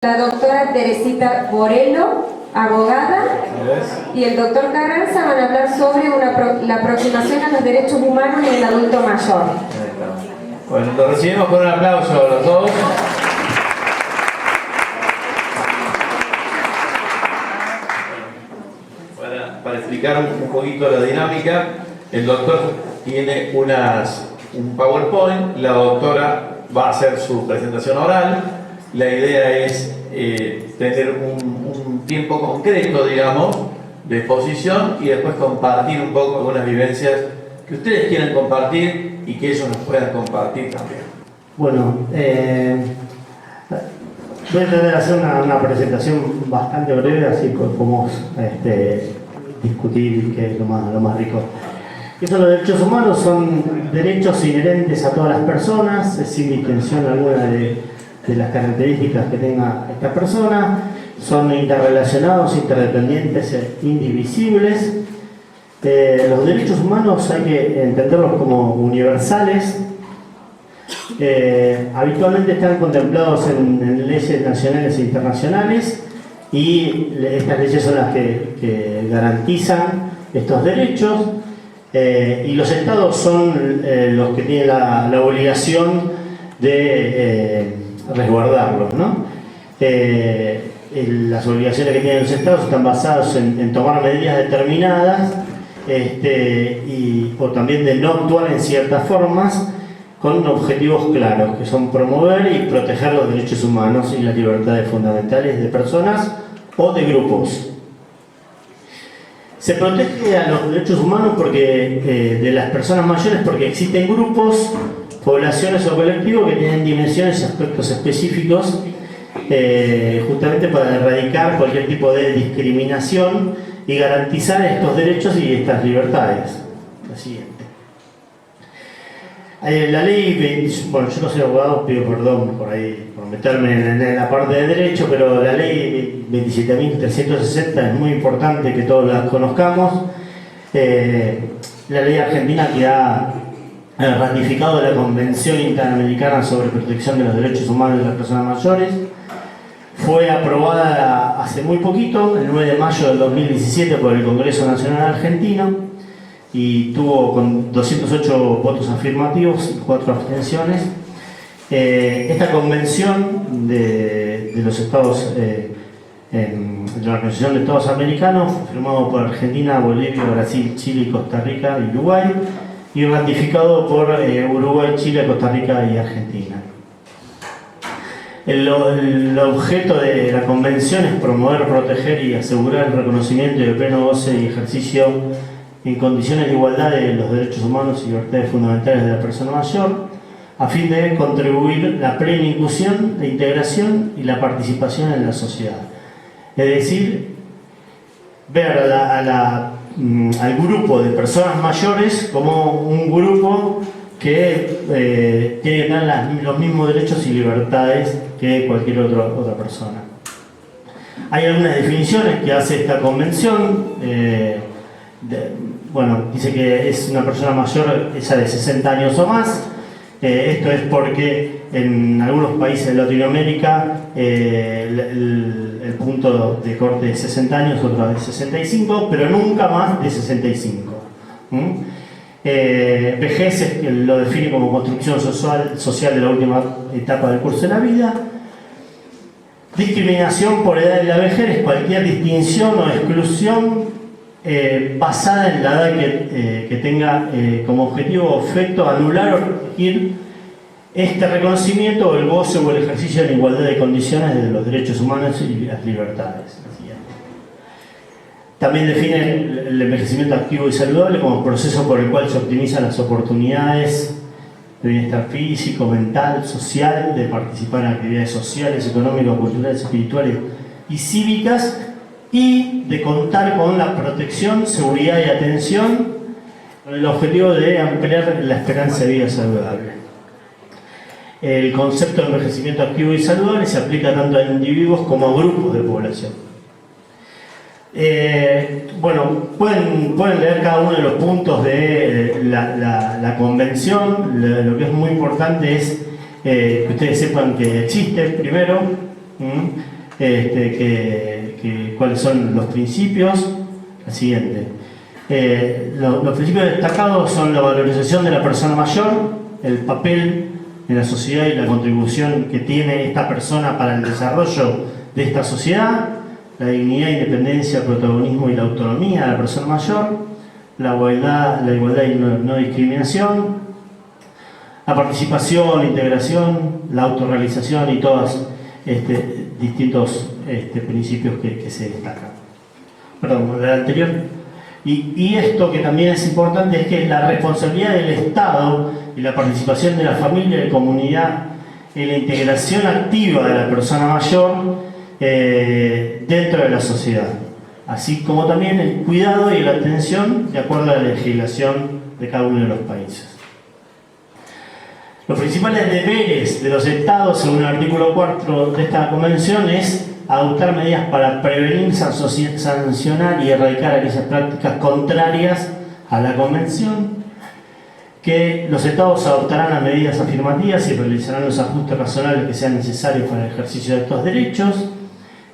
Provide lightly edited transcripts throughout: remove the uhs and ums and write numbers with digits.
La doctora Teresita Borello, abogada, y el doctor Carranza van a hablar sobre la aproximación a los derechos humanos en el adulto mayor. Bueno, lo recibimos con un aplauso a los dos. Para explicar un poquito la dinámica, el doctor tiene un PowerPoint, la doctora va a hacer su presentación oral. La idea es tener un tiempo concreto, digamos, de exposición y después compartir un poco algunas vivencias que ustedes quieran compartir y que ellos nos puedan compartir también. Bueno, voy a tratar de hacer una presentación bastante breve, así podemos discutir qué es lo más rico. Los derechos humanos son derechos inherentes a todas las personas, sin distinción alguna de las características que tenga esta persona. Son interrelacionados, interdependientes e indivisibles. Los derechos humanos hay que entenderlos como universales. Habitualmente están contemplados en leyes nacionales e internacionales, y estas leyes son las que garantizan estos derechos, y los estados son los que tienen la obligación de resguardarlos, ¿no? Las obligaciones que tienen los estados están basadas en tomar medidas determinadas o también de no actuar en ciertas formas con objetivos claros, que son promover y proteger los derechos humanos y las libertades fundamentales de personas o de grupos. Se protege a los derechos humanos de las personas mayores porque existen grupos, poblaciones o colectivos que tienen dimensiones y aspectos específicos, justamente para erradicar cualquier tipo de discriminación y garantizar estos derechos y estas libertades. La siguiente. La ley, bueno, yo no soy abogado, pido perdón por meterme en la parte de derecho, pero la ley 27.360 es muy importante que todos la conozcamos. La ley argentina que ha ratificado la Convención Interamericana sobre Protección de los Derechos Humanos de las Personas Mayores. Fue aprobada hace muy poquito, el 9 de mayo del 2017, por el Congreso Nacional Argentino, y tuvo con 208 votos afirmativos y 4 abstenciones. Esta convención de los estados, de la Organización de Estados Americanos, fue firmado por Argentina, Bolivia, Brasil, Chile, Costa Rica y Uruguay, y ratificado por Uruguay, Chile, Costa Rica y Argentina. El objeto de la convención es promover, proteger y asegurar el reconocimiento y el pleno goce y ejercicio en condiciones de igualdad de los derechos humanos y libertades fundamentales de la persona mayor, a fin de contribuir la plena inclusión, la integración y la participación en la sociedad. Es decir, ver al grupo de personas mayores como un grupo que tiene que tener los mismos derechos y libertades que cualquier otra persona. Hay algunas definiciones que hace esta convención. Dice que es una persona mayor, esa de 60 años o más. Esto es porque en algunos países de Latinoamérica el punto de corte es 60 años, otro es 65, pero nunca más de 65. Vejez lo define como construcción social de la última etapa del curso de la vida. Discriminación por edad de la vejez es cualquier distinción o exclusión basada en la edad que tenga como objetivo o efecto anular o restringir este reconocimiento o el goce o el ejercicio de la igualdad de condiciones de los derechos humanos y las libertades. También define el envejecimiento activo y saludable como proceso por el cual se optimizan las oportunidades de bienestar físico, mental, social, de participar en actividades sociales, económicas, culturales, espirituales y cívicas, y de contar con la protección, seguridad y atención con el objetivo de ampliar la esperanza de vida saludable. El concepto de envejecimiento activo y saludable se aplica tanto a individuos como a grupos de población. Pueden leer cada uno de los puntos de la convención. Lo que es muy importante es que ustedes sepan que existe, primero, cuáles son los principios. La siguiente. Los principios destacados son la valorización de la persona mayor, el papel en la sociedad y la contribución que tiene esta persona para el desarrollo de esta sociedad, la dignidad, independencia, protagonismo y la autonomía de la persona mayor, la igualdad y no discriminación, la participación, la integración, la autorrealización y todos distintos principios que se destacan. Perdón, el anterior. Y esto que también es importante es que la responsabilidad del Estado y la participación de la familia y la comunidad en la integración activa de la persona mayor dentro de la sociedad, así como también el cuidado y la atención de acuerdo a la legislación de cada uno de los países. Los principales deberes de los Estados, según el artículo 4 de esta convención, es adoptar medidas para prevenir, sancionar y erradicar aquellas prácticas contrarias a la convención, que los Estados adoptarán las medidas afirmativas y realizarán los ajustes razonables que sean necesarios para el ejercicio de estos derechos,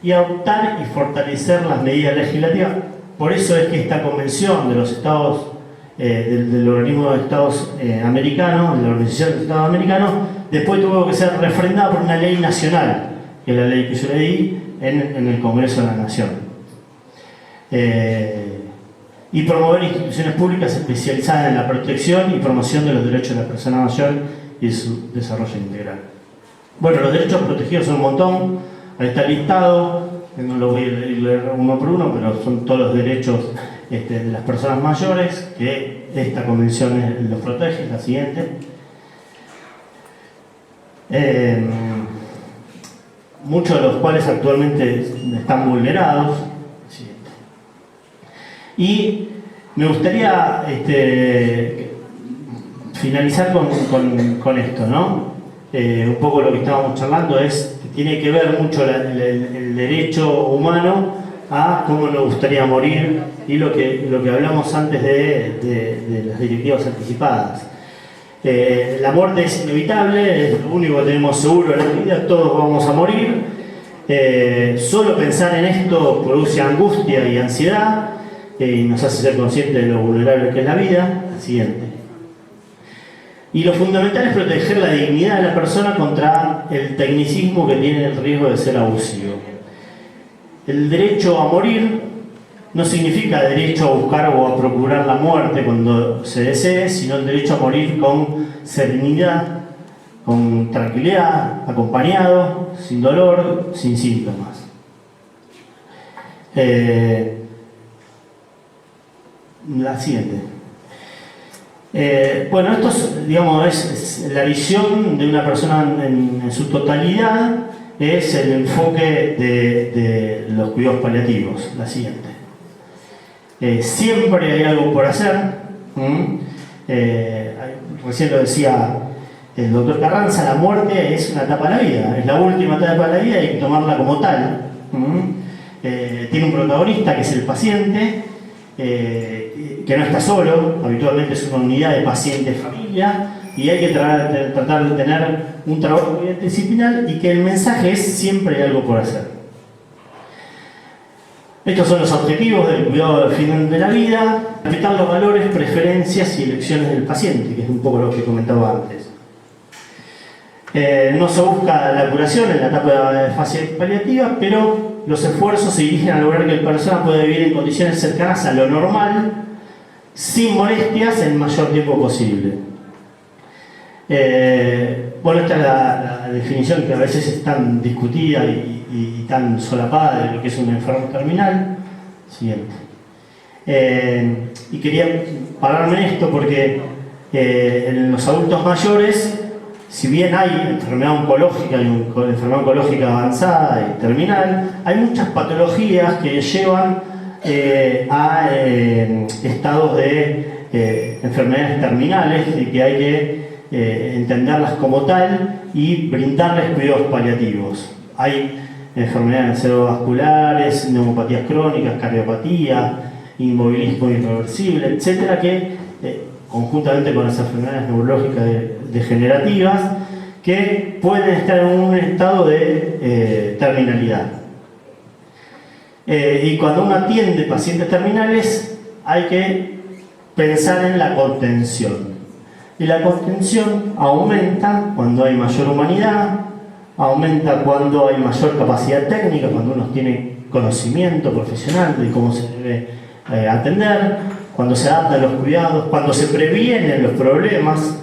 y adoptar y fortalecer las medidas legislativas. Por eso es que esta convención de los Estados, del organismo de Estados americanos, de la Organización de Estados Americanos, después tuvo que ser refrendada por una ley nacional, que es la ley que yo leí en el Congreso de la Nación. Y promover instituciones públicas especializadas en la protección y promoción de los derechos de la persona mayor y su desarrollo integral. Bueno, los derechos protegidos son un montón. Ahí está listado, no lo voy a leer uno por uno, pero son todos los derechos de las personas mayores que esta convención los protege. La siguiente. Muchos de los cuales actualmente están vulnerados. Siguiente. Y me gustaría finalizar con esto, ¿no? Un poco lo que estábamos charlando es que tiene que ver mucho el derecho humano a cómo nos gustaría morir y lo que hablamos antes de las directivas anticipadas. La muerte es inevitable, es lo único que tenemos seguro en la vida, todos vamos a morir. Solo pensar en esto produce angustia y ansiedad y nos hace ser conscientes de lo vulnerable que es la vida. La siguiente. Y lo fundamental es proteger la dignidad de la persona contra el tecnicismo que tiene el riesgo de ser abusivo. El derecho a morir no significa derecho a buscar o a procurar la muerte cuando se desee, sino el derecho a morir con serenidad, con tranquilidad, acompañado, sin dolor, sin síntomas. La siguiente. Bueno, esto es la visión de una persona en su totalidad, es el enfoque de los cuidados paliativos. La siguiente. Siempre hay algo por hacer. Recién lo decía el doctor Carranza, la muerte es una etapa de la vida, es la última etapa de la vida y hay que tomarla como tal. Tiene un protagonista que es el paciente, que no está solo, habitualmente es una unidad de paciente-familia y hay que tratar de tener un trabajo multidisciplinar y que el mensaje es siempre hay algo por hacer. Estos son los objetivos del cuidado del final de la vida: respetar los valores, preferencias y elecciones del paciente, que es un poco lo que comentaba antes. No se busca la curación en la etapa de fase paliativa, pero los esfuerzos se dirigen a lograr que la persona pueda vivir en condiciones cercanas a lo normal, sin molestias, en el mayor tiempo posible. Bueno, esta es la definición que a veces es tan discutida y tan solapada de lo que es un enfermo terminal. Siguiente. Y quería pararme en esto porque en los adultos mayores, si bien hay enfermedad oncológica y enfermedad oncológica avanzada y terminal, hay muchas patologías que llevan a estados de enfermedades terminales y que hay que entenderlas como tal y brindarles cuidados paliativos. Hay enfermedades cerebrovasculares, neumopatías crónicas, cardiopatía, inmovilismo irreversible, etcétera, que conjuntamente con las enfermedades neurológicas degenerativas, que pueden estar en un estado de terminalidad. Y cuando uno atiende pacientes terminales, hay que pensar en la contención. Y la contención aumenta cuando hay mayor humanidad, aumenta cuando hay mayor capacidad técnica, cuando uno tiene conocimiento profesional de cómo se debe atender, cuando se adaptan los cuidados, cuando se previenen los problemas,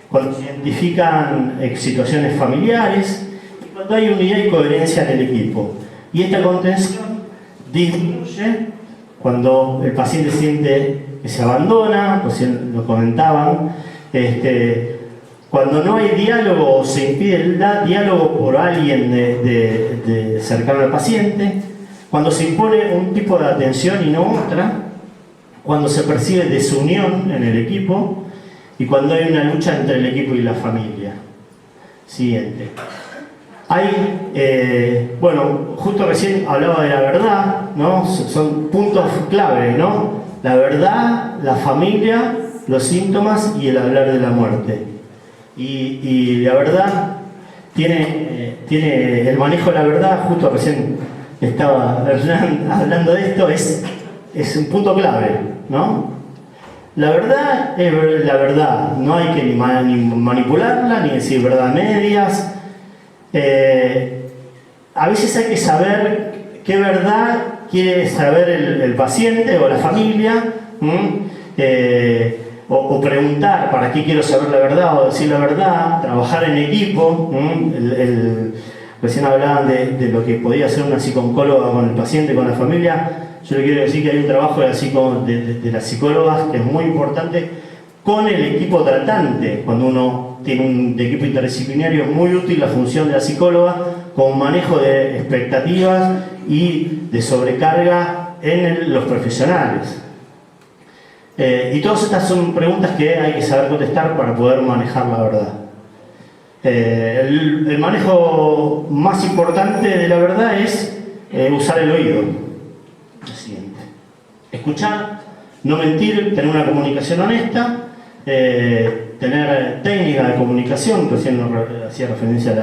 cuando se identifican situaciones familiares y cuando hay unidad y coherencia en el equipo. Y esta contención disminuye cuando el paciente siente que se abandona, pues lo comentaban, cuando no hay diálogo o se impide el diálogo por alguien de cercano al paciente, cuando se impone un tipo de atención y no otra, cuando se percibe desunión en el equipo y cuando hay una lucha entre el equipo y la familia. Siguiente. Bueno, justo recién hablaba de la verdad, ¿no? Son puntos clave, ¿no? La verdad, la familia, los síntomas y el hablar de la muerte. Y la verdad tiene el manejo de la verdad, justo recién estaba Hernán hablando de esto, es un punto clave, ¿no? La verdad es la verdad, no hay que ni manipularla, ni decir verdad a medias. A veces hay que saber qué verdad quiere saber el paciente o la familia, o preguntar para qué quiero saber la verdad o decir la verdad, trabajar en equipo. Recién hablaban de lo que podía hacer una psicooncóloga con el paciente, con la familia. Yo le quiero decir que hay un trabajo de las psicólogas que es muy importante con el equipo tratante. Cuando uno tiene un equipo interdisciplinario es muy útil la función de la psicóloga con manejo de expectativas y de sobrecarga en los profesionales. Y todas estas son preguntas que hay que saber contestar para poder manejar la verdad. El manejo más importante de la verdad es usar el oído. Lo siguiente. Escuchar, no mentir, tener una comunicación honesta, tener técnica de comunicación, recién hacía referencia a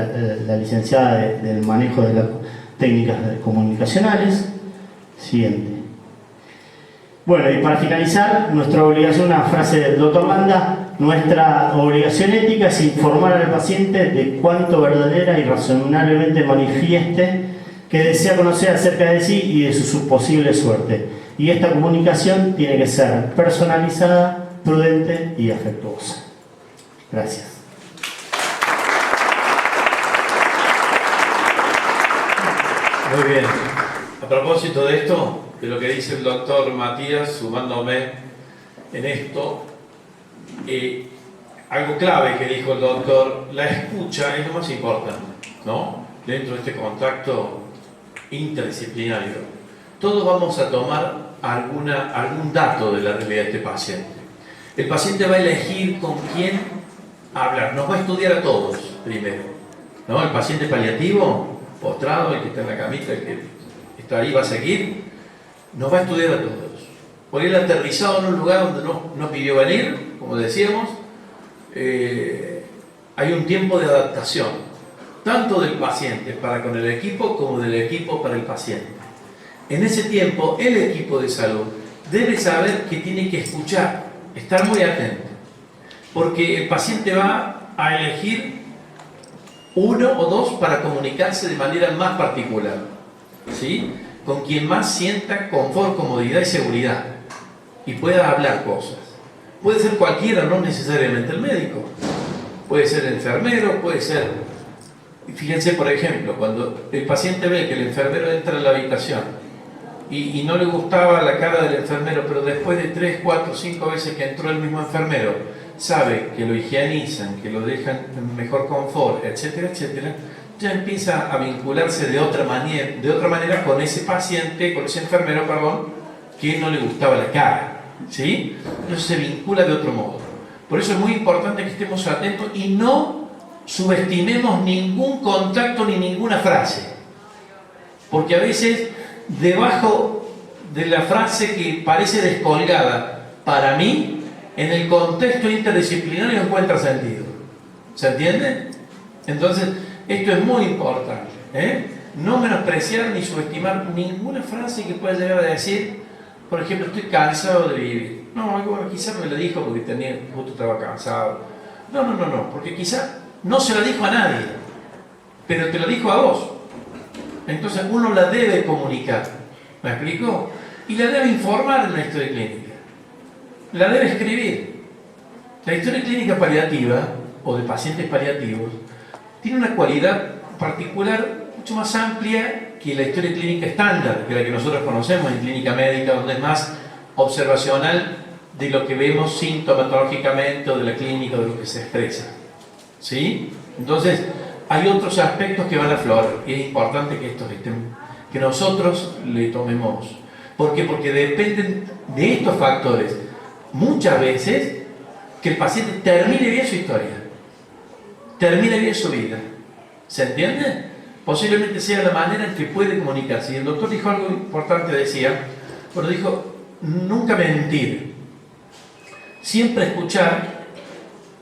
la licenciada del manejo de las técnicas comunicacionales. Siguiente. Bueno, y para finalizar, nuestra obligación, una frase del Dr. Landa, nuestra obligación ética es informar al paciente de cuánto verdadera y razonablemente manifieste que desea conocer acerca de sí y de su posible suerte. Y esta comunicación tiene que ser personalizada, prudente y afectuosa. Gracias. Muy bien. A propósito de esto, de lo que dice el doctor Matías, sumándome en esto, algo clave que dijo el doctor, la escucha es lo más importante, ¿no? Dentro de este contacto interdisciplinario. Todos vamos a tomar algún dato de la realidad de este paciente. El paciente va a elegir con quién hablar, nos va a estudiar a todos primero, ¿no? El paciente paliativo, postrado, el que está en la camita, el que está ahí va a seguir, nos va a estudiar a todos. Porque él aterrizado en un lugar donde no pidió venir, como decíamos, hay un tiempo de adaptación, tanto del paciente para con el equipo como del equipo para el paciente. En ese tiempo, el equipo de salud debe saber que tiene que escuchar, estar muy atento, porque el paciente va a elegir uno o dos para comunicarse de manera más particular, ¿sí? Con quien más sienta confort, comodidad y seguridad y pueda hablar cosas. Puede ser cualquiera, no necesariamente el médico. Puede ser el enfermero, puede ser... Fíjense, por ejemplo, cuando el paciente ve que el enfermero entra a la habitación y no le gustaba la cara del enfermero, pero después de 3, 4, 5 veces que entró el mismo enfermero, sabe que lo higienizan, que lo dejan en mejor confort, etcétera, etcétera, ya empieza a vincularse de otra manera con ese paciente, con ese enfermero, perdón, que no le gustaba la cara, ¿sí? Entonces se vincula de otro modo. Por eso es muy importante que estemos atentos y no subestimemos ningún contacto ni ninguna frase, porque a veces debajo de la frase que parece descolgada, para mí, en el contexto interdisciplinario encuentra sentido. ¿Se entiende? Entonces, esto es muy importante, ¿eh? No menospreciar ni subestimar ninguna frase que pueda llegar a decir, por ejemplo, estoy cansado de vivir. No, bueno, quizás me lo dijo porque justo estaba cansado. No, porque quizás no se lo dijo a nadie, pero te lo dijo a vos. Entonces uno la debe comunicar, ¿me explico? Y la debe informar en la historia clínica, la debe escribir. La historia clínica paliativa, o de pacientes paliativos, tiene una cualidad particular mucho más amplia que la historia clínica estándar, que la que nosotros conocemos en clínica médica, donde es más observacional de lo que vemos sintomatológicamente o de la clínica, de lo que se expresa. ¿Sí? Entonces, hay otros aspectos que van a aflorar y es importante que estos estén, que nosotros le tomemos. ¿Por qué? Porque dependen de estos factores muchas veces que el paciente termine bien su historia, termine bien su vida. ¿Se entiende? Posiblemente sea la manera en que puede comunicarse. Y el doctor dijo algo importante, decía, bueno, dijo, nunca mentir, siempre escuchar.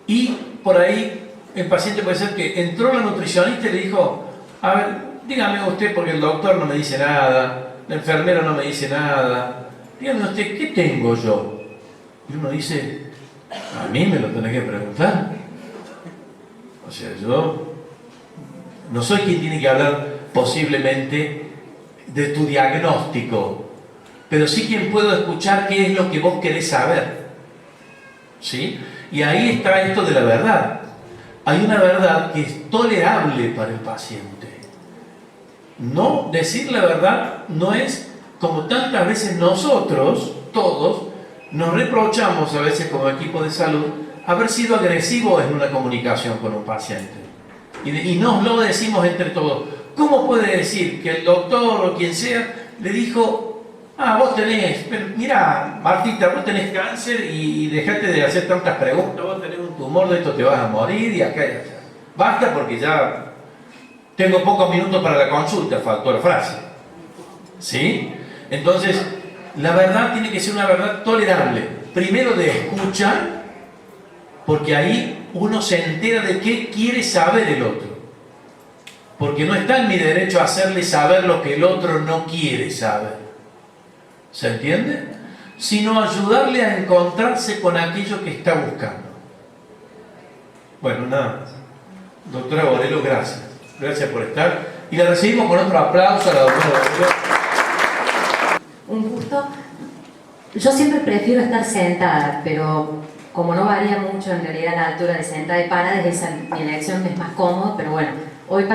Y por ahí el paciente puede ser que entró la nutricionista y le dijo, a ver, dígame usted, porque el doctor no me dice nada, la enfermera no me dice nada, dígame usted, ¿qué tengo yo? Y uno dice, a mí me lo tenés que preguntar. O sea, yo no soy quien tiene que hablar posiblemente de tu diagnóstico, pero sí quien puedo escuchar qué es lo que vos querés saber. ¿Sí? Y ahí está esto de la verdad. Hay una verdad que es tolerable para el paciente. No decir la verdad no es como tantas veces nosotros, todos, nos reprochamos a veces como equipo de salud haber sido agresivos en una comunicación con un paciente. Y nos lo decimos entre todos. ¿Cómo puede decir que el doctor o quien sea le dijo, vos tenés, mira, Martita, vos tenés cáncer y dejate de hacer tantas preguntas, vos tenés un tumor, de esto te vas a morir y acá y allá. Basta porque ya tengo pocos minutos para la consulta, faltó la frase. ¿Sí? Entonces, la verdad tiene que ser una verdad tolerable. Primero de escucha, porque ahí uno se entera de qué quiere saber el otro. Porque no está en mi derecho a hacerle saber lo que el otro no quiere saber. ¿Se entiende? Sino ayudarle a encontrarse con aquello que está buscando. Bueno, nada más. Doctora Borello, gracias. Gracias por estar. Y la recibimos con otro aplauso a la doctora Borello. Un gusto. Yo siempre prefiero estar sentada, pero como no varía mucho en realidad la altura de sentada y parada, mi elección es más cómodo, pero bueno, hoy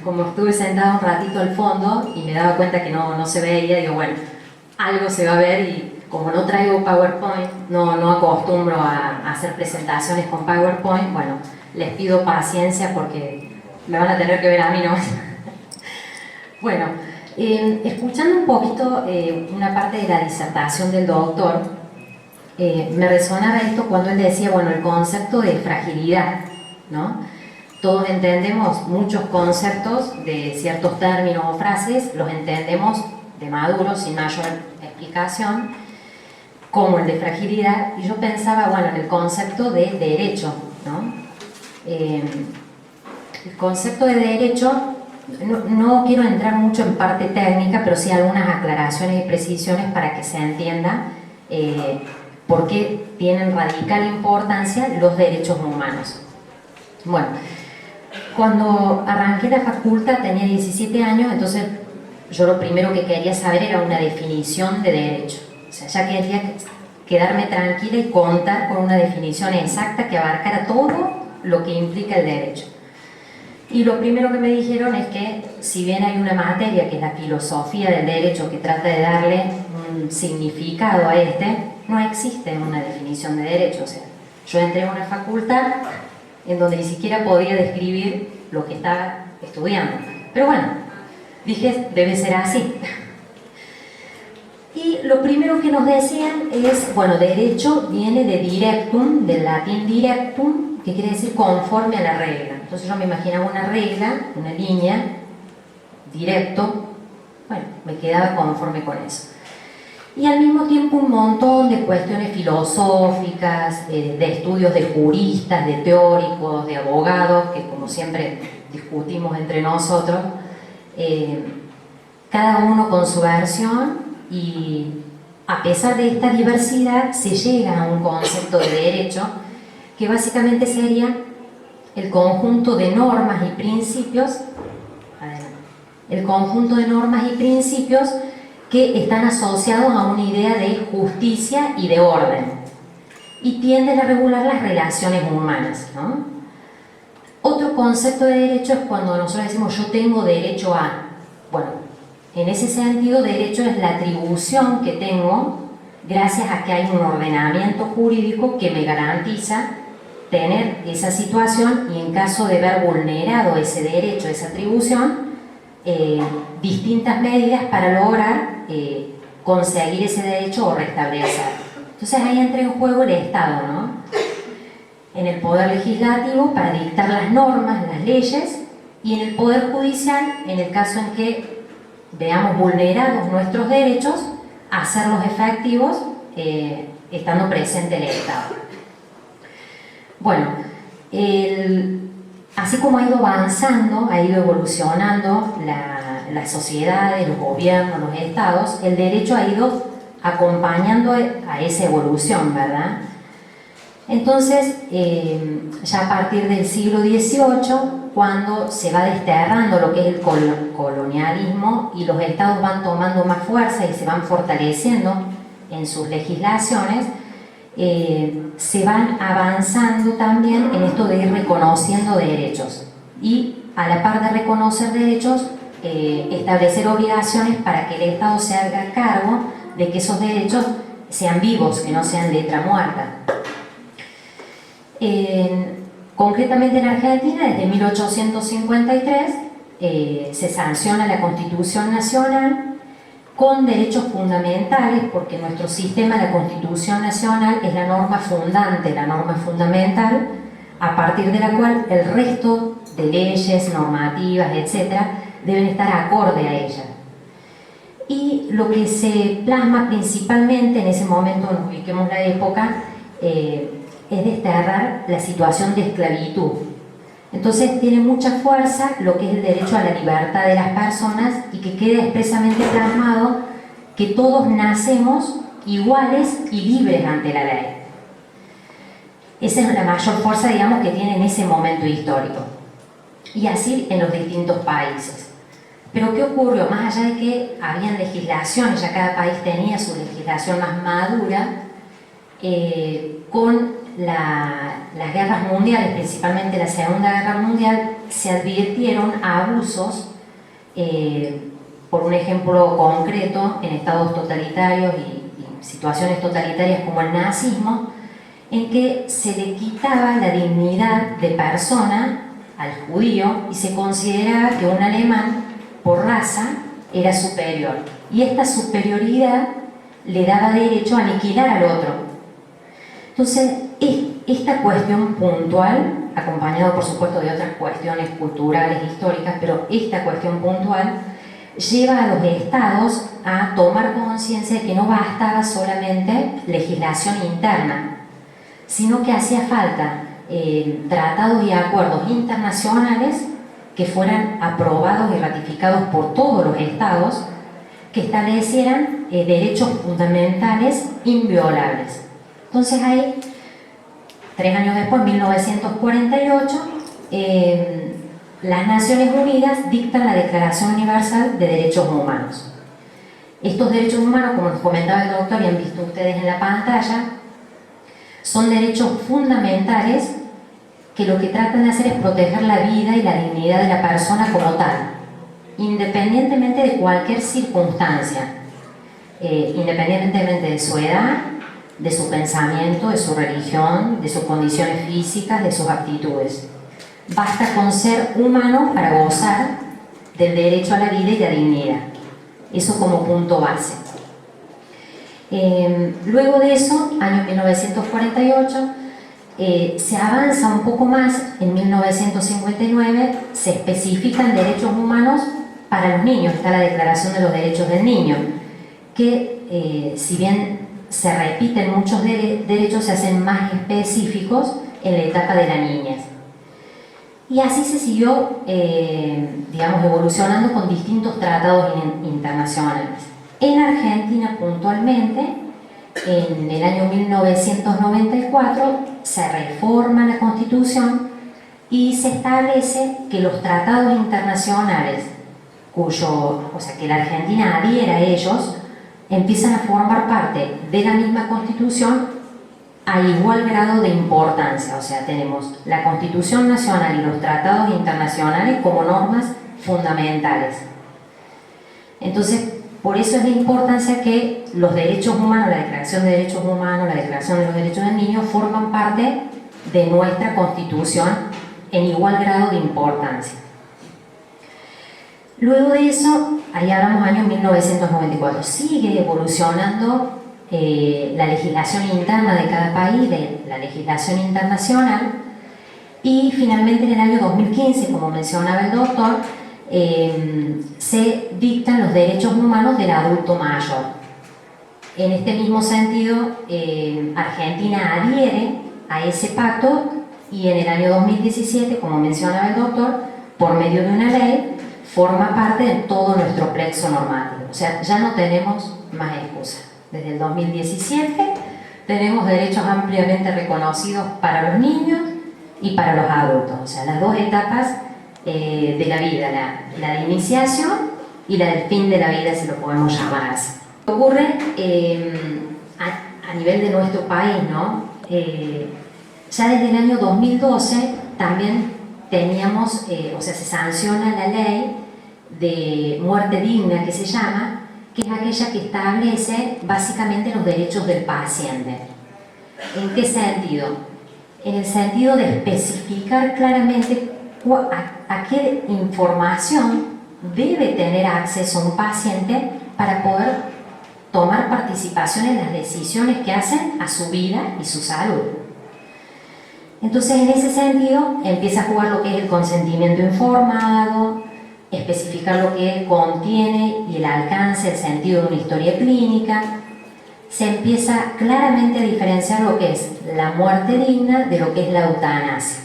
como estuve sentada un ratito al fondo y me daba cuenta que no se veía, digo, bueno, algo se va a ver y como no traigo PowerPoint, no acostumbro a hacer presentaciones con PowerPoint, bueno, les pido paciencia porque me van a tener que ver a mí, ¿no? Bueno, escuchando un poquito una parte de la disertación del doctor, me resonaba esto cuando él decía, bueno, el concepto de fragilidad, ¿no? Todos entendemos muchos conceptos de ciertos términos o frases, los entendemos de maduro, sin mayor explicación, como el de fragilidad, y yo pensaba, bueno, en el concepto de derecho, ¿no? El concepto de derecho, no quiero entrar mucho en parte técnica, pero sí algunas aclaraciones y precisiones para que se entienda por qué tienen radical importancia los derechos humanos. Bueno, cuando arranqué la facultad tenía 17 años, entonces yo lo primero que quería saber era una definición de derecho. O sea, ya quería quedarme tranquila y contar con una definición exacta que abarcara todo lo que implica el derecho. Y lo primero que me dijeron es que, si bien hay una materia que es la filosofía del derecho que trata de darle un significado a no existe una definición de derecho. O sea, yo entré a una facultad en donde ni siquiera podía describir lo que estaba estudiando. Pero bueno, dije, debe ser así. Y lo primero que nos decían es, bueno, derecho viene de directum, del latín directum, que quiere decir conforme a la regla. Entonces yo me imaginaba una regla, una línea, directo, bueno, me quedaba conforme con eso. y al mismo tiempo un montón de cuestiones filosóficas, de estudios de juristas, de teóricos, de abogados, que como siempre discutimos entre nosotros, cada uno con su versión, y a pesar de esta diversidad se llega a un concepto de derecho que básicamente sería el conjunto de normas y principios, que están asociados a una idea de justicia y de orden, y tienden a regular las relaciones humanas, ¿no? Otro concepto de derecho es cuando nosotros decimos yo tengo derecho a. Bueno, en ese sentido, derecho es la atribución que tengo gracias a que hay un ordenamiento jurídico que me garantiza tener esa situación, y en caso de ver vulnerado ese derecho, esa atribución, distintas medidas para lograr conseguir ese derecho o restablecer. Entonces ahí entra en juego el Estado, ¿no? En el poder legislativo para dictar las normas, las leyes, y en el poder judicial, en el caso en que veamos vulnerados nuestros derechos, hacerlos efectivos estando presente el Estado. Bueno, así como ha ido avanzando, ha ido evolucionando las sociedades, los gobiernos, los estados, el derecho ha ido acompañando a esa evolución, ¿verdad? Entonces, ya a partir del siglo XVIII, cuando se va desterrando lo que es el colonialismo y los estados van tomando más fuerza y se van fortaleciendo en sus legislaciones, se van avanzando también en esto de ir reconociendo derechos, y a la par de reconocer derechos, establecer obligaciones para que el Estado se haga cargo de que esos derechos sean vivos, que no sean letra muerta. Concretamente en Argentina, desde 1853 se sanciona la Constitución Nacional con derechos fundamentales, porque nuestro sistema, la Constitución Nacional, es la norma fundante, la norma fundamental, a partir de la cual el resto de leyes, normativas, etcétera, deben estar acorde a ella. Y lo que se plasma principalmente en ese momento, nos ubiquemos la época, es desterrar la situación de esclavitud. Entonces tiene mucha fuerza lo que es el derecho a la libertad de las personas, y que quede expresamente plasmado que todos nacemos iguales y libres ante la ley. Esa es la mayor fuerza, digamos, que tiene en ese momento histórico. Y así en los distintos países. Pero ¿qué ocurrió? Más allá de que habían legislaciones, ya cada país tenía su legislación más madura, con las guerras mundiales, principalmente la Segunda Guerra Mundial, se advirtieron abusos, por un ejemplo concreto, en estados totalitarios y situaciones totalitarias como el nazismo, en que se le quitaba la dignidad de persona al judío y se consideraba que un alemán, por raza, era superior. Y esta superioridad le daba derecho a aniquilar al otro. Entonces, esta cuestión puntual, acompañado por supuesto de otras cuestiones culturales, históricas, pero esta cuestión puntual lleva a los estados a tomar conciencia de que no bastaba solamente legislación interna, sino que hacía falta tratados y acuerdos internacionales que fueran aprobados y ratificados por todos los estados, que establecieran derechos fundamentales inviolables. Entonces ahí, 3 años después, 1948, las Naciones Unidas dictan la Declaración Universal de Derechos Humanos. Estos derechos humanos, como nos comentaba el doctor y han visto ustedes en la pantalla, son derechos fundamentales que lo que tratan de hacer es proteger la vida y la dignidad de la persona como tal, independientemente de cualquier circunstancia, independientemente de su edad, de su pensamiento, de su religión, de sus condiciones físicas, de sus aptitudes. Basta con ser humano para gozar del derecho a la vida y la dignidad. Eso como punto base. Luego de eso, año 1948, se avanza un poco más. En 1959 se especifican derechos humanos para los niños. Está la Declaración de los Derechos del Niño, que si bien se repiten muchos derechos, se hacen más específicos en la etapa de la niñez. Y así se siguió, digamos, evolucionando con distintos tratados internacionales. En Argentina, puntualmente, en el año 1994, se reforma la Constitución y se establece que los tratados internacionales, que la Argentina adhiera a ellos, empiezan a formar parte de la misma Constitución a igual grado de importancia. O sea, tenemos la Constitución Nacional y los tratados internacionales como normas fundamentales. Entonces, por eso es la importancia que los derechos humanos, la Declaración de Derechos Humanos, la Declaración de los Derechos del Niño, forman parte de nuestra Constitución en igual grado de importancia. Luego de eso, ahí hablamos año 1994, sigue evolucionando la legislación interna de cada país, de la legislación internacional, y finalmente en el año 2015, como mencionaba el doctor, se dictan los derechos humanos del adulto mayor. En este mismo sentido, Argentina adhiere a ese pacto y en el año 2017, como mencionaba el doctor, por medio de una ley, forma parte de todo nuestro plexo normativo. O sea, ya no tenemos más excusa. Desde el 2017 tenemos derechos ampliamente reconocidos para los niños y para los adultos. O sea, las dos etapas de la vida, la de iniciación y la del fin de la vida, si lo podemos llamar así. Ocurre a nivel de nuestro país, ¿no? Ya desde el año 2012 también teníamos, se sanciona la ley de muerte digna, que se llama, que es aquella que establece básicamente los derechos del paciente. ¿En qué sentido? En el sentido de especificar claramente a qué información debe tener acceso un paciente para poder tomar participación en las decisiones que hacen a su vida y su salud. Entonces, en ese sentido, empieza a jugar lo que es el consentimiento informado, especificar lo que contiene y el alcance, el sentido de una historia clínica. Se empieza claramente a diferenciar lo que es la muerte digna de lo que es la eutanasia.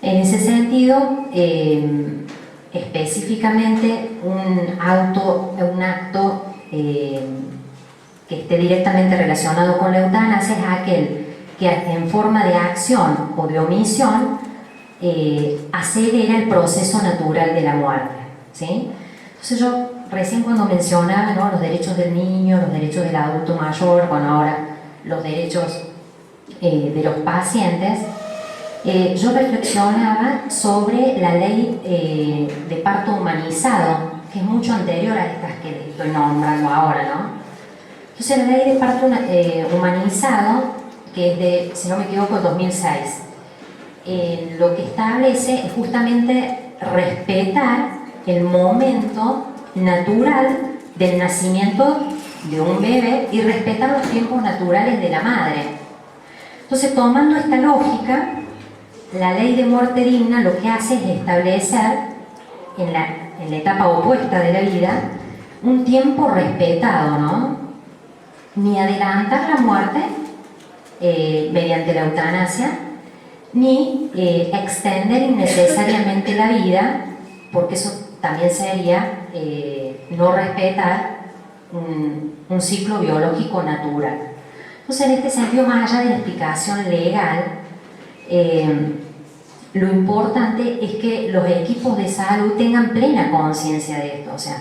En ese sentido, específicamente un acto que esté directamente relacionado con la eutanasia es aquel que en forma de acción o de omisión acelera el proceso natural de la muerte, ¿sí? Entonces yo recién cuando mencionaba, ¿no?, los derechos del niño, los derechos del adulto mayor, bueno, ahora los derechos de los pacientes, yo reflexionaba sobre la ley de parto humanizado, que es mucho anterior a estas que les estoy nombrando ahora, ¿no? Entonces la ley de parto humanizado, que es de, si no me equivoco, el 2006, lo que establece es justamente respetar el momento natural del nacimiento de un bebé y respetar los tiempos naturales de la madre. Entonces, tomando esta lógica, la ley de muerte digna lo que hace es establecer en la etapa opuesta de la vida un tiempo respetado, ¿no? Ni adelantar la muerte mediante la eutanasia, ni extender innecesariamente la vida, porque eso también sería no respetar un ciclo biológico natural. Entonces, en este sentido, más allá de la explicación legal, lo importante es que los equipos de salud tengan plena conciencia de esto. O sea,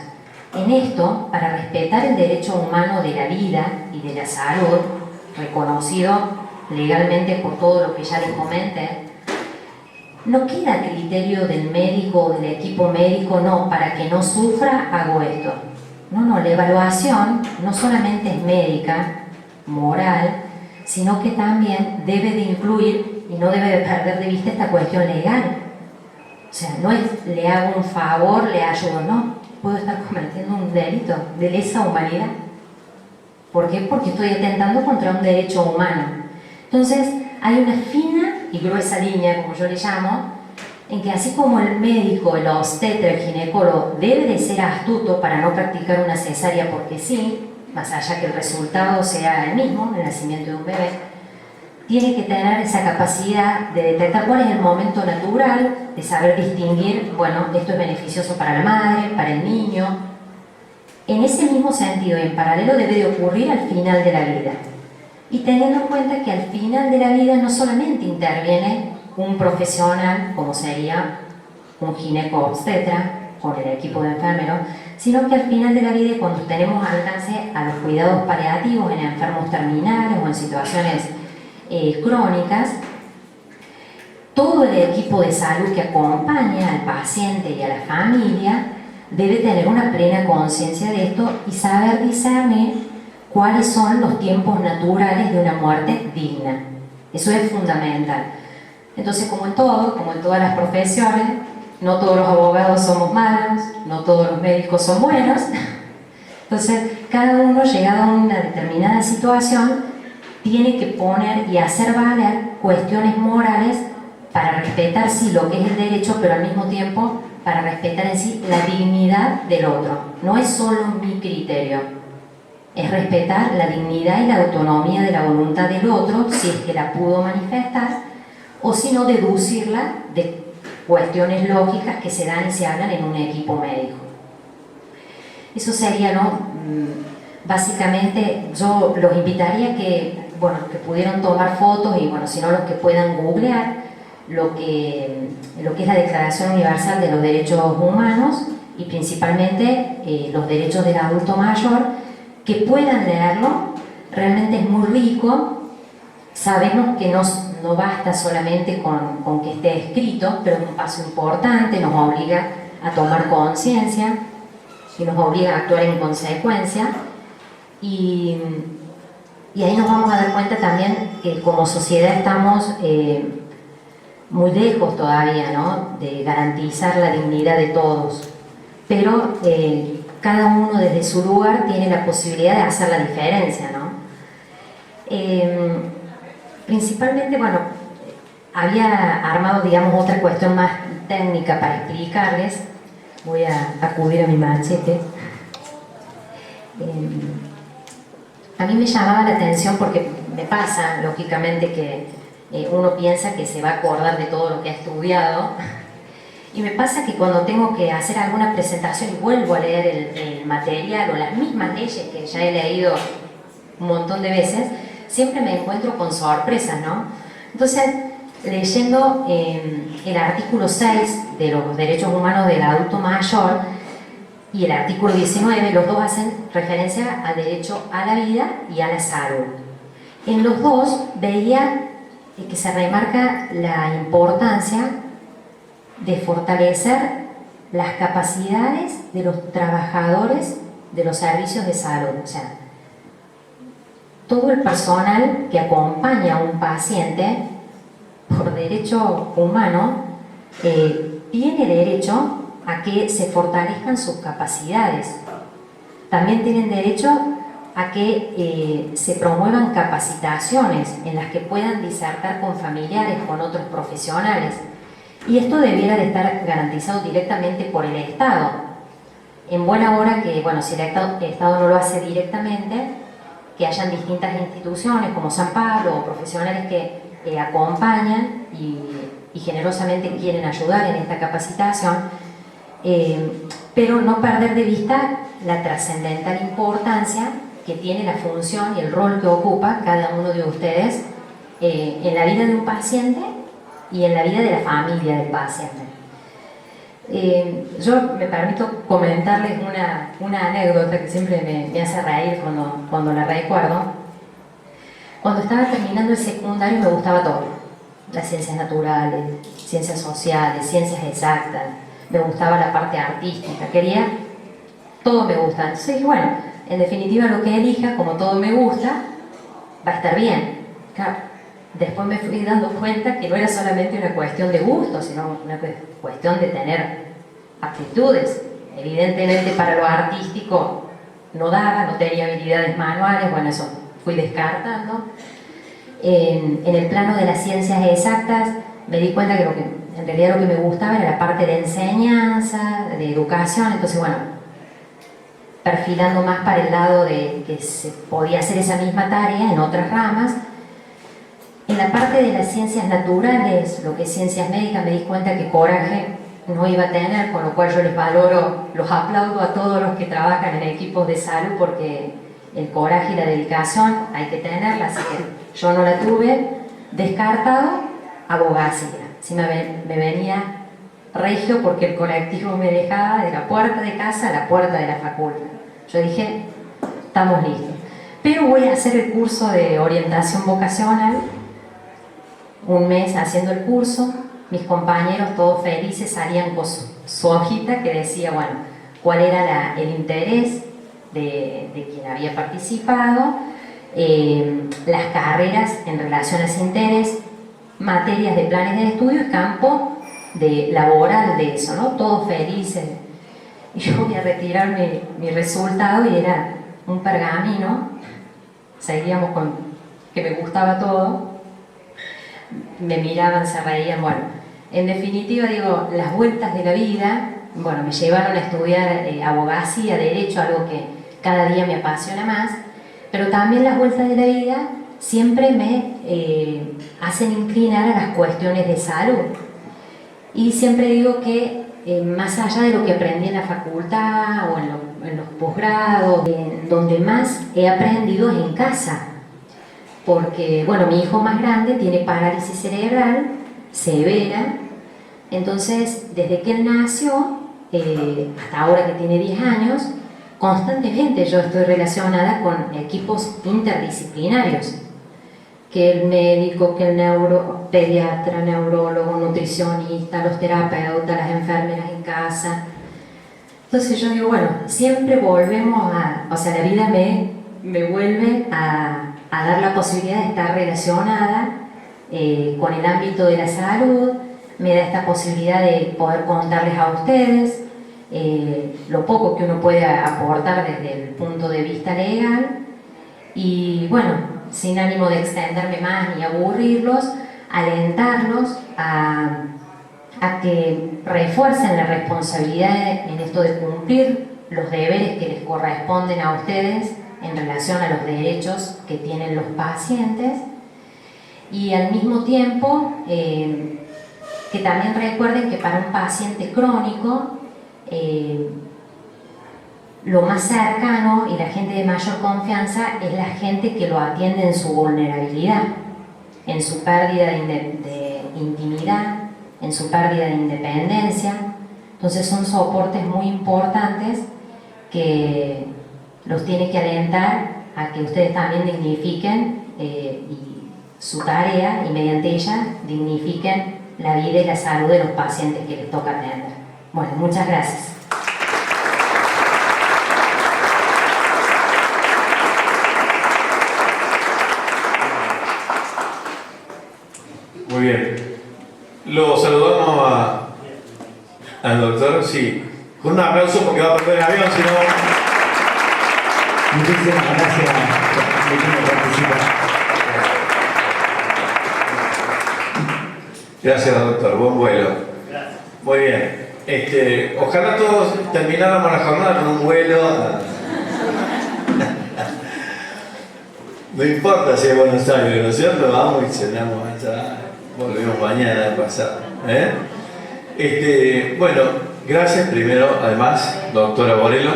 en esto, para respetar el derecho humano de la vida y de la salud, reconocido legalmente por todo lo que ya les comenté, no queda a criterio del médico o del equipo médico, no, para que no sufra hago esto. No, la evaluación no solamente es médica, moral, sino que también debe de incluir y no debe de perder de vista esta cuestión legal. O sea, no es le hago un favor, le ayudo, no, puedo estar cometiendo un delito de lesa humanidad. ¿Por qué? Porque estoy atentando contra un derecho humano. Entonces, hay una fina y gruesa línea, como yo le llamo, en que así como el médico, el obstetra, el ginecólogo debe de ser astuto para no practicar una cesárea porque sí, más allá que el resultado sea el mismo, el nacimiento de un bebé, tiene que tener esa capacidad de detectar cuál es el momento natural, de saber distinguir, bueno, esto es beneficioso para la madre, para el niño. En ese mismo sentido y en paralelo debe de ocurrir al final de la vida. Y teniendo en cuenta que al final de la vida no solamente interviene un profesional, como sería un gineco-obstetra, con el equipo de enfermeros, sino que al final de la vida, cuando tenemos alcance a los cuidados paliativos en enfermos terminales o en situaciones crónicas, todo el equipo de salud que acompaña al paciente y a la familia debe tener una plena conciencia de esto y saber discernir cuáles son los tiempos naturales de una muerte digna. Eso es fundamental. Entonces, como en todo, como en todas las profesiones, no todos los abogados somos malos, no todos los médicos son buenos. Entonces, cada uno, llegado a una determinada situación, tiene que poner y hacer valer cuestiones morales para respetar sí lo que es el derecho, pero al mismo tiempo para respetar en sí la dignidad del otro. No es solo mi criterio, es respetar la dignidad y la autonomía de la voluntad del otro, si es que la pudo manifestar, o si no, deducirla de cuestiones lógicas que se dan y se hablan en un equipo médico. Eso sería, ¿no? Básicamente, yo los invitaría que, bueno, que pudieran tomar fotos y, bueno, si no, los que puedan googlear lo que es la Declaración Universal de los Derechos Humanos y principalmente los derechos del adulto mayor, que puedan leerlo. Realmente es muy rico. Sabemos que no basta solamente con que esté escrito, pero es un paso importante, nos obliga a tomar conciencia y nos obliga a actuar en consecuencia. Y ahí nos vamos a dar cuenta también que como sociedad estamos muy lejos todavía, ¿no?, de garantizar la dignidad de todos, pero cada uno desde su lugar tiene la posibilidad de hacer la diferencia, ¿no? Principalmente, bueno, había armado, digamos, otra cuestión más técnica para explicarles. Voy a acudir a mi machete. A mí me llamaba la atención porque me pasa, lógicamente, que uno piensa que se va a acordar de todo lo que ha estudiado, y me pasa que cuando tengo que hacer alguna presentación y vuelvo a leer el material o las mismas leyes que ya he leído un montón de veces, siempre me encuentro con sorpresas, ¿no? Entonces, leyendo el artículo 6 de los derechos humanos del adulto mayor y el artículo 19, los dos hacen referencia al derecho a la vida y a la salud. En los dos veía que se remarca la importancia de fortalecer las capacidades de los trabajadores de los servicios de salud. O sea, todo el personal que acompaña a un paciente por derecho humano tiene derecho a que se fortalezcan sus capacidades. También tienen derecho a que se promuevan capacitaciones en las que puedan disertar con familiares, con otros profesionales. Y esto debiera de estar garantizado directamente por el Estado. En buena hora que, bueno, si el Estado no lo hace directamente, que hayan distintas instituciones como San Pablo o profesionales que acompañan y generosamente quieren ayudar en esta capacitación, pero no perder de vista la trascendental importancia que tiene la función y el rol que ocupa cada uno de ustedes en la vida de un paciente y en la vida de la familia del paciente. Yo me permito comentarles una anécdota que siempre me hace reír cuando la recuerdo. Cuando estaba terminando el secundario me gustaba todo: las ciencias naturales, ciencias sociales, ciencias exactas, me gustaba la parte artística, todo me gusta. Entonces dije, bueno, en definitiva lo que elija, como todo me gusta, va a estar bien. Claro, después me fui dando cuenta que no era solamente una cuestión de gusto, sino una cuestión de tener aptitudes. Evidentemente para lo artístico no tenía habilidades manuales, bueno, eso fui descartando. En el plano de las ciencias exactas me di cuenta que en realidad lo que me gustaba era la parte de enseñanza, de educación. Entonces, bueno, perfilando más para el lado de que se podía hacer esa misma tarea en otras ramas. En la parte de las ciencias naturales, lo que es ciencias médicas, me di cuenta que coraje no iba a tener, con lo cual yo les valoro, los aplaudo a todos los que trabajan en equipos de salud, porque el coraje y la dedicación hay que tenerla, así que yo no la tuve. Descartado, abogacía. Sí me venía regio porque el colectivo me dejaba de la puerta de casa a la puerta de la facultad. Yo dije, estamos listos. Pero voy a hacer el curso de orientación vocacional, un mes haciendo el curso. Mis compañeros todos felices salían con su hojita que decía, bueno, cuál era el interés de quien había participado, las carreras en relación a ese interés, materias de planes de estudios, campo de laboral de eso, ¿no? Todos felices. Y yo voy a retirar mi resultado y era un pergamino. Seguíamos con que me gustaba todo. Me miraban, se reían. Bueno, en definitiva, digo, las vueltas de la vida, bueno, me llevaron a estudiar abogacía, derecho, algo que cada día me apasiona más, pero también las vueltas de la vida siempre me hacen inclinar a las cuestiones de salud. Y siempre digo que más allá de lo que aprendí en la facultad o en los posgrados, donde más he aprendido es en casa. Porque, bueno, mi hijo más grande tiene parálisis cerebral severa, entonces desde que él nació, hasta ahora que tiene 10 años, constantemente yo estoy relacionada con equipos interdisciplinarios, que el médico, que el pediatra, neurólogo, nutricionista, los terapeutas, las enfermeras en casa. Entonces yo digo, bueno, siempre volvemos o sea, la vida me vuelve a dar la posibilidad de estar relacionada con el ámbito de la salud, me da esta posibilidad de poder contarles a ustedes lo poco que uno puede aportar desde el punto de vista legal y bueno, sin ánimo de extenderme más ni aburrirlos, alentarlos a que refuercen la responsabilidad en esto de cumplir los deberes que les corresponden a ustedes en relación a los derechos que tienen los pacientes y al mismo tiempo que también recuerden que para un paciente crónico lo más cercano y la gente de mayor confianza es la gente que lo atiende en su vulnerabilidad, en su pérdida de intimidad, en su pérdida de independencia. Entonces son soportes muy importantes que los tiene que alentar a que ustedes también dignifiquen su tarea y mediante ella dignifiquen la vida y la salud de los pacientes que les toca atender. Bueno, muchas gracias. Muy bien. Lo saludamos al doctor, sí, con un aplauso porque va a perder el avión, si no... Muchísimas gracias por permitirme participar. Gracias, doctor. Buen vuelo. Muy bien. Ojalá todos termináramos la jornada con un vuelo. No importa si es Buenos Aires, ¿no es cierto? Vamos y cenamos allá. Volvemos mañana pasado. Bueno, gracias primero, además, doctora Borello,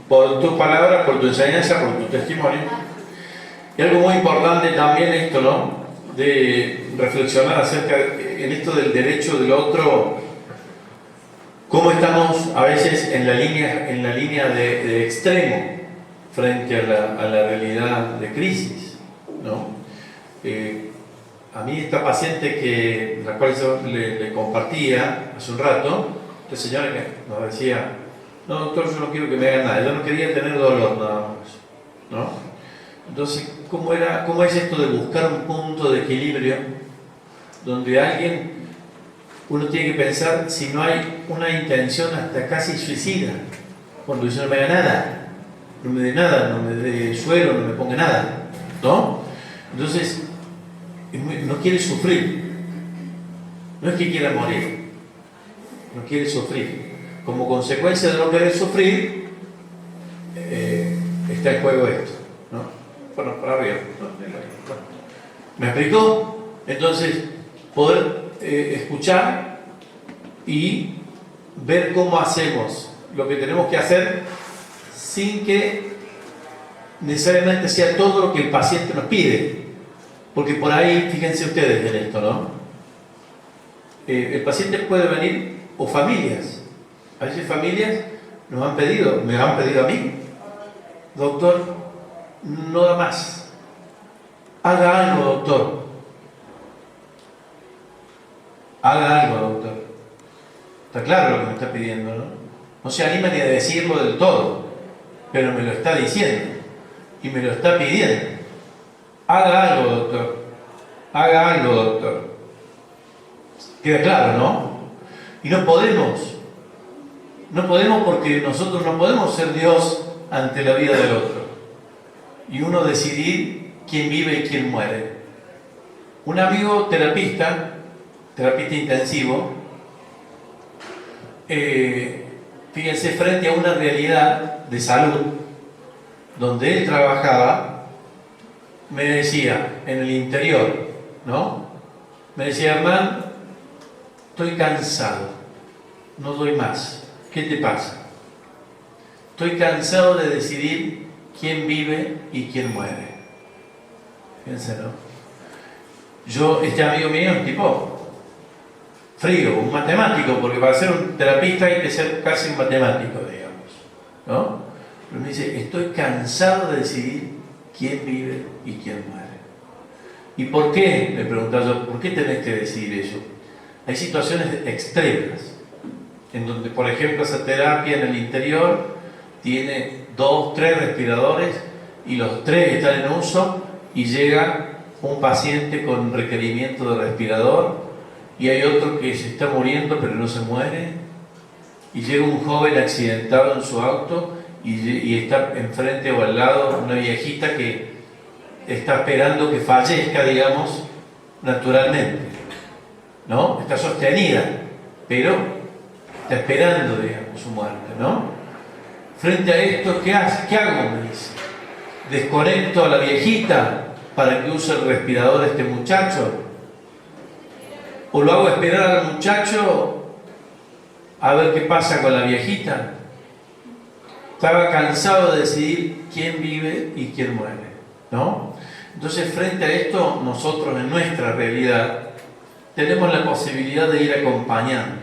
por tu palabra, por tu enseñanza, por tu testimonio. Y algo muy importante también esto, ¿no? De reflexionar acerca en esto del derecho del otro, cómo estamos a veces en la línea de extremo frente a la realidad de crisis, ¿no? A mí esta paciente la cual yo le compartía hace un rato, esta señora que nos decía, no doctor, yo no quiero que me hagan nada, yo no quería tener dolor nada más, ¿no? Entonces, ¿cómo es esto de buscar un punto de equilibrio donde uno tiene que pensar si no hay una intención hasta casi suicida, cuando dice no me haga nada, no me dé nada, no me dé suelo, no me ponga nada, ¿no? Entonces, no quiere sufrir, no es que quiera morir, no quiere sufrir. Como consecuencia de no querer sufrir, está en juego esto, ¿no? Bueno, para arriba. ¿Me explicó? Entonces, poder escuchar y ver cómo hacemos lo que tenemos que hacer sin que necesariamente sea todo lo que el paciente nos pide. Porque por ahí, fíjense ustedes en esto, ¿no? El paciente puede venir, o familias. A veces familias me han pedido a mí, doctor, no da más. Haga algo, doctor. Haga algo, doctor. Está claro lo que me está pidiendo, ¿no? No se anima ni a decirlo del todo, pero me lo está diciendo y me lo está pidiendo. Haga algo, doctor. Haga algo, doctor. Queda claro, ¿no? Y no podemos porque nosotros no podemos ser Dios ante la vida del otro. Y uno decidir quién vive y quién muere. Un amigo terapista intensivo, fíjense, frente a una realidad de salud donde él trabajaba, me decía, en el interior, ¿no? Me decía, Hernán, estoy cansado, no doy más. ¿Qué te pasa? Estoy cansado de decidir quién vive y quién muere. Fíjense, ¿no? Este amigo mío es un tipo frío, un matemático, porque para ser un terapista hay que ser casi un matemático, digamos, ¿no? Pero me dice, estoy cansado de decidir quién vive y quién muere. ¿Y por qué? Le preguntaba yo, ¿por qué tenés que decidir eso? Hay situaciones extremas, en donde, por ejemplo, esa terapia en el interior tiene 2, 3 respiradores y los 3 están en uso y llega un paciente con requerimiento de respirador y hay otro que se está muriendo pero no se muere y llega un joven accidentado en su auto y está enfrente o al lado una viejita que está esperando que fallezca, digamos, naturalmente, ¿no? Está sostenida, pero está esperando, digamos, su muerte, ¿no? Frente a esto, ¿qué hago? Me dice. ¿Desconecto a la viejita para que use el respirador este muchacho? ¿O lo hago esperar al muchacho a ver qué pasa con la viejita? Estaba cansado de decidir quién vive y quién muere, ¿no? Entonces, frente a esto, nosotros en nuestra realidad tenemos la posibilidad de ir acompañando,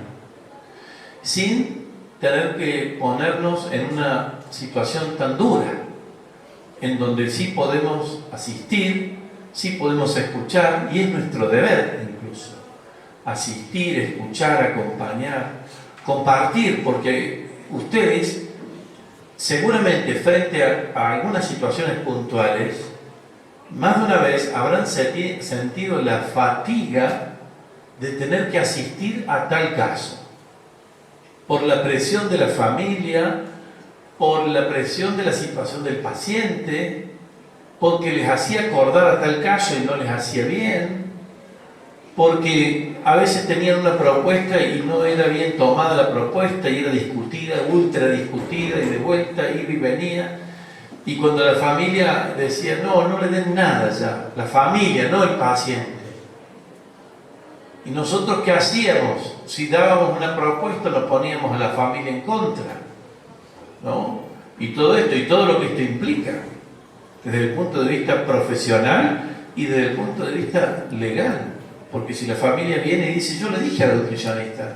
sin tener que ponernos en una situación tan dura, en donde sí podemos asistir, sí podemos escuchar, y es nuestro deber incluso, asistir, escuchar, acompañar, compartir, porque ustedes seguramente frente a algunas situaciones puntuales, más de una vez habrán sentido la fatiga de tener que asistir a tal caso, por la presión de la familia, por la presión de la situación del paciente, porque les hacía acordar a tal caso y no les hacía bien, porque a veces tenían una propuesta y no era bien tomada la propuesta y era discutida, ultra discutida y de vuelta, iba y venía. Y cuando la familia decía, no le den nada ya, la familia, no el paciente. ¿Y nosotros qué hacíamos? Si dábamos una propuesta, nos poníamos a la familia en contra, ¿no? Y todo esto, y todo lo que esto implica, desde el punto de vista profesional y desde el punto de vista legal. Porque si la familia viene y dice, yo le dije al nutricionista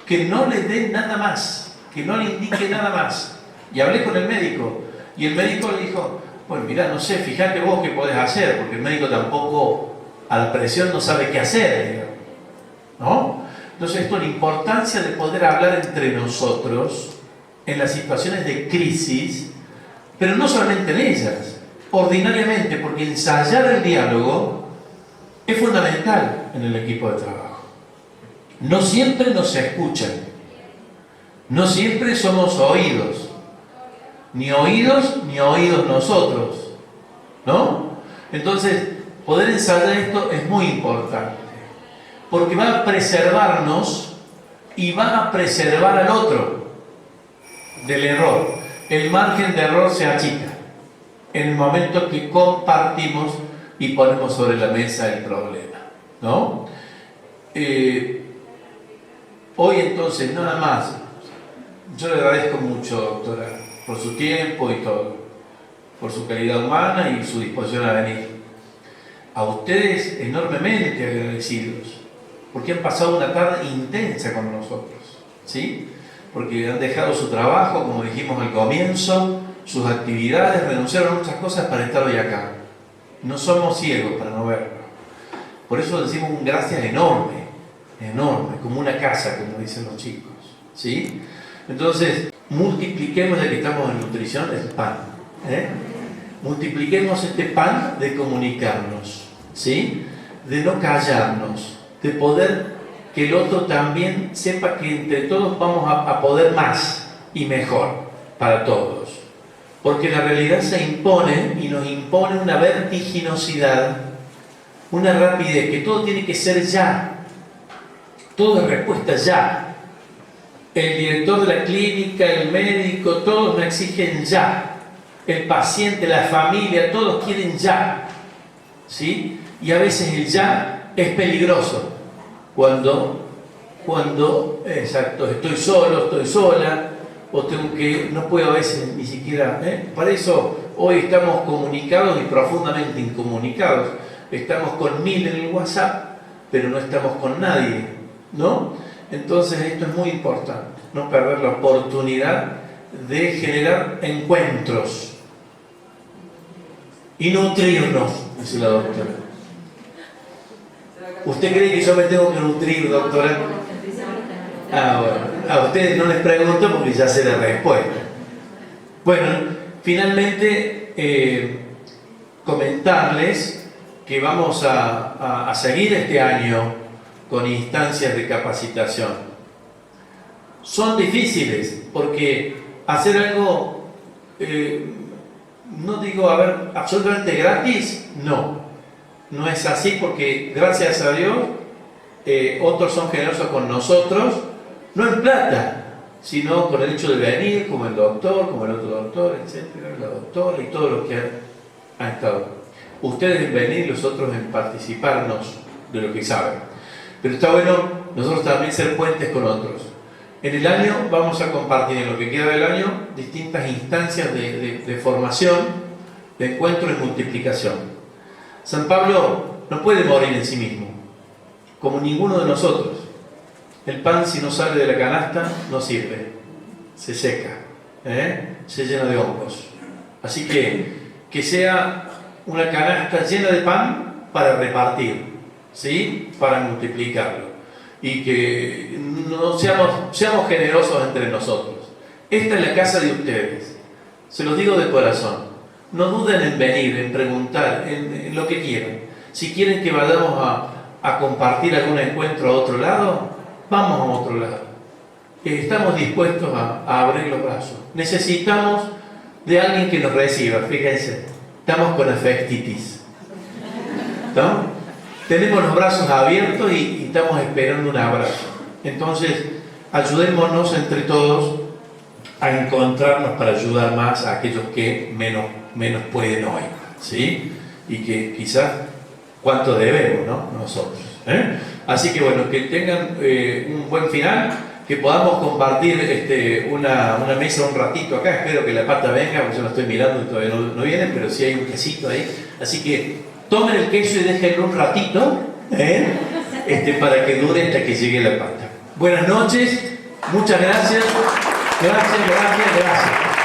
que no le dé nada más, que no le indique nada más. Y hablé con el médico, y el médico le dijo, bueno, mira, no sé, fíjate vos qué podés hacer, porque el médico tampoco a la presión no sabe qué hacer, digamos, ¿no? Entonces esto es la importancia de poder hablar entre nosotros en las situaciones de crisis, pero no solamente en ellas, ordinariamente, porque ensayar el diálogo es fundamental en el equipo de trabajo. No siempre nos escuchan, no siempre somos oídos, ni oídos nosotros, ¿no? Entonces, poder ensayar esto es muy importante, porque va a preservarnos y va a preservar al otro del error. El margen de error se achica. en el momento que compartimos y ponemos sobre la mesa el problema, ¿no? Hoy entonces, nada más, yo le agradezco mucho, doctora, por su tiempo y todo, por su calidad humana y su disposición a venir. A ustedes enormemente agradecidos, porque han pasado una tarde intensa con nosotros, ¿sí? Porque han dejado su trabajo, como dijimos al comienzo, sus actividades, renunciaron a muchas cosas para estar hoy acá. No somos ciegos para no verlo. Por eso decimos un gracias enorme, enorme, como una casa, como dicen los chicos, ¿sí? Entonces, multipliquemos, ya que estamos en nutrición, el pan, ¿eh? Multipliquemos este pan de comunicarnos, ¿sí? De no callarnos, de poder que el otro también sepa que entre todos vamos a poder más y mejor para todos. Porque la realidad se impone y nos impone una vertiginosidad, una rapidez, que todo tiene que ser ya. Todo es respuesta ya. El director de la clínica, el médico, todos me exigen ya. El paciente, la familia, todos quieren ya. ¿Sí? Y a veces el ya es peligroso. Cuando, exacto, estoy solo, estoy sola, o tengo que, no puedo a veces ni siquiera, Para eso hoy estamos comunicados y profundamente incomunicados. Estamos con 1000 en el WhatsApp, pero no estamos con nadie, ¿no? Entonces esto es muy importante, no perder la oportunidad de generar encuentros y nutrirnos, dice la doctora. ¿Usted cree que yo me tengo que nutrir, doctora? Bueno, a ustedes no les pregunto porque ya sé la respuesta. Bueno, finalmente comentarles que vamos a seguir este año con instancias de capacitación. Son difíciles porque hacer algo, no digo, absolutamente gratis, no es así, porque gracias a Dios otros son generosos con nosotros, no en plata, sino con el hecho de venir, como el doctor, como el otro doctor, etcétera, la doctora y todos los que han estado. Ustedes en venir, los otros en participarnos de lo que saben. Pero está bueno nosotros también ser puentes con otros. En el año vamos a compartir, en lo que queda del año, distintas instancias de formación, de encuentro y multiplicación. San Pablo no puede morir en sí mismo, como ninguno de nosotros. El pan, si no sale de la canasta, no sirve, se seca, se llena de hongos. Así que sea una canasta llena de pan para repartir, ¿sí? Para multiplicarlo. Y que no seamos generosos entre nosotros. Esta es la casa de ustedes, se los digo de corazón. No duden en venir, en preguntar, en lo que quieran. Si quieren que vayamos a compartir algún encuentro a otro lado, vamos a otro lado. Estamos dispuestos a abrir los brazos. Necesitamos de alguien que nos reciba. Fíjense, estamos con afectitis, ¿no? Tenemos los brazos abiertos y estamos esperando un abrazo. Entonces, ayudémonos entre todos a encontrarnos para ayudar más a aquellos que menos pueden hoy, ¿sí? Y que quizás cuánto debemos, ¿no? Nosotros, Así que bueno, que tengan un buen final, que podamos compartir una mesa un ratito acá. Espero que la pata venga, porque yo lo estoy mirando y todavía no viene, pero sí hay un quesito ahí. Así que tomen el queso y déjenlo un ratito, para que dure hasta que llegue la pata. Buenas noches, muchas gracias. Gracias.